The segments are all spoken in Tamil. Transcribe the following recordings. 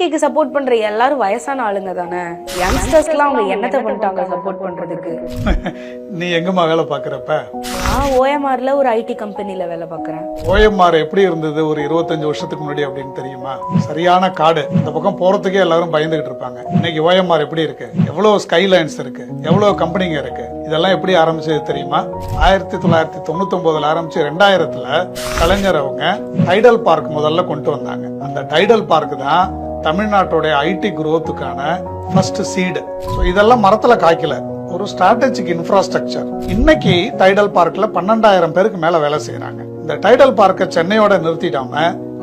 டிஎம்கேக்கு சப்போர்ட் பண்ற எல்லாரும் வயசான ஆளுங்க தானே. யங்ஸ்டர்ஸ்லாம் அவங்க என்னத்தை பண்ணிட்டாங்க சப்போர்ட் பண்றதுக்கு? நீ எங்கம்மா வேலை பாக்குறப்ப? நான் ஓஎம்ஆர்ல ஒரு ஐடி கம்பெனில வேலை பாக்குறேன். ஓஎம்ஆர் எப்படி இருந்தது ஒரு 25 வருஷத்துக்கு முன்னாடி அப்படின்னு தெரியுமா? சரியான காடு. இந்த பக்கம் போறதுக்கே எல்லாரும் பயந்துகிட்டு இருப்பாங்க. இன்னைக்கு ஓஎம்ஆர் எப்படி இருக்கு? எவ்வளவு ஸ்கைலைன்ஸ் இருக்கு, எவ்வளவு கம்பெனிங்க இருக்கு. இதெல்லாம் எப்படி ஆரம்பிச்சது தெரியுமா? 1999 ஆரம்பிச்சு 2000ல கலைஞர் அவங்க டைடல் பார்க் முதல்ல கொண்டு வந்தாங்க. அந்த டைடல் பார்க் தான் தமிழ்நாட்டுடைய ஐடி குரோத்துக்கான ஃபர்ஸ்ட் சீடு. இதெல்லாம் மரத்துல காய்க்கல, ஒரு ஸ்ட்ராட்டஜிக் இன்ஃப்ராஸ்ட்ரக்சர். இன்னைக்கு டைடல் பார்க்ல 12,000 பேருக்கு மேல வேலை செய்யறாங்க. இந்த டைடல் பார்க்க சென்னையோட நிறுத்திடாம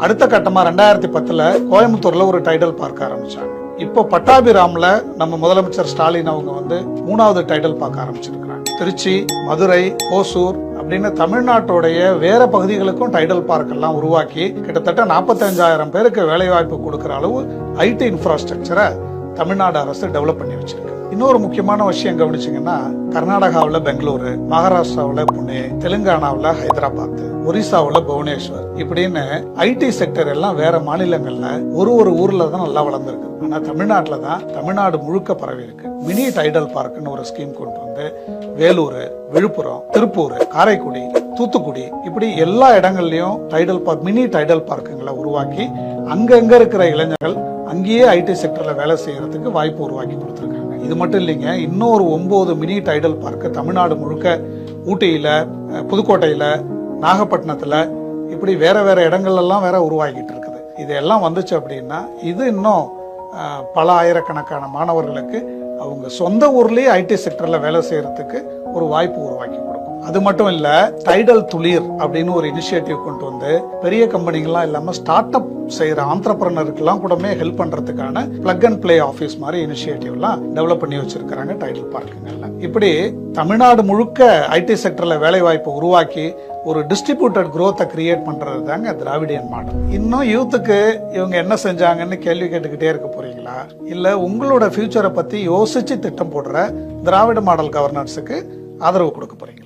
அடுத்த கட்டமா 2010ல கோயம்புத்தூர்ல ஒரு டைடல் பார்க் ஆரம்பிச்சாங்க. இப்போ பட்டாபிராம்ல நம்ம முதலமைச்சர் ஸ்டாலின் அவங்க வந்து 3வது டைடல் பார்க்க ஆரம்பிச்சிருக்கிறாங்க. திருச்சி, மதுரை, ஓசூர் அப்படின்னு தமிழ்நாட்டுடைய வேற பகுதிகளுக்கும் டைடல் பார்க் எல்லாம் உருவாக்கி கிட்டத்தட்ட 45,000 பேருக்கு வேலை வாய்ப்பு கொடுக்கிற அளவு ஐடி இன்ஃப்ராஸ்ட்ரக்சரை தமிழ்நாடு அரசு டெவலப் பண்ணி வச்சிருக்கு. இன்னொரு முக்கியமான விஷயம் கவனிச்சீங்கன்னா, கர்நாடகாவில் பெங்களூரு, மகாராஷ்டிராவில் புனே, தெலுங்கானாவில் ஹைதராபாத், ஒரிசாவில் புவனேஸ்வர் இப்படின்னு ஐடி செக்டர் எல்லாம் வேற மாநிலங்கள்ல ஒரு ஊர்ல தான் நல்லா வளர்ந்துருக்கு. ஆனா தமிழ்நாட்டில் தான் தமிழ்நாடு முழுக்க பரவி இருக்கு. மினி டைடல் பார்க்னு ஒரு ஸ்கீம் கொண்டு வந்து வேலூர், விழுப்புரம், திருப்பூர், காரைக்குடி, தூத்துக்குடி இப்படி எல்லா இடங்கள்லயும் டைடல் பார்க், மினி டைடல் பார்க்குங்களை உருவாக்கி அங்கங்க இருக்கிற இளைஞர்கள் அங்கேயே ஐடி செக்டர்ல வேலை செய்யறதுக்கு வாய்ப்பு உருவாக்கி கொடுத்திருக்காங்க. இது மட்டும் இல்லைங்க, இன்னொரு 9 மினி டைடல் பார்க் தமிழ்நாடு முழுக்க, ஊட்டியில, புதுக்கோட்டையில, நாகப்பட்டினத்துல இப்படி வேற வேற இடங்கள்லாம் வேற உருவாக்கிட்டு இருக்குது. இதெல்லாம் வந்துச்சு அப்படின்னா இது இன்னும் பல ஆயிரக்கணக்கான மாணவர்களுக்கு அவங்க சொந்த ஊர்லயே ஐடி செக்டர்ல வேலை செய்யறதுக்கு ஒரு வாய்ப்பு உருவாக்கி கொடுக்கும். அது மட்டும் இல்ல, டைடல் துளிர் அப்படின்னு ஒரு இனிஷியேட்டிவ் கொண்டு வந்து பெரிய கம்பெனிகள்லாம் இல்லாம ஸ்டார்ட் அப் செய்யற ஆண்டர்பிரனருக்குலாம் கூடமே ஹெல்ப் பண்றதுக்கான பிளக் அண்ட் பிளே ஆபீஸ் மாதிரி இனிஷியேட்டிவ் எல்லாம் டெவலப் பண்ணி வச்சிருக்காங்க டைடல் பார்க்குங்கள்ல. இப்படி தமிழ்நாடு முழுக்க ஐடி செக்டர்ல வேலை வாய்ப்பு உருவாக்கி ஒரு டிஸ்ட்ரிபியூட்டட் growth கிரியேட் பண்றது தாங்க திராவிடியன் மாடல். இன்னும் யூத்துக்கு இவங்க என்ன செஞ்சாங்கன்னு கேள்வி கேட்டுக்கிட்டே இருக்க போறீங்களா? இல்ல உங்களோட ஃபியூச்சரை பத்தி யோசிச்சு திட்டம் போடுற திராவிட மாடல் கவர்னன்ஸுக்கு ஆதரவு கொடுக்க போறீங்க?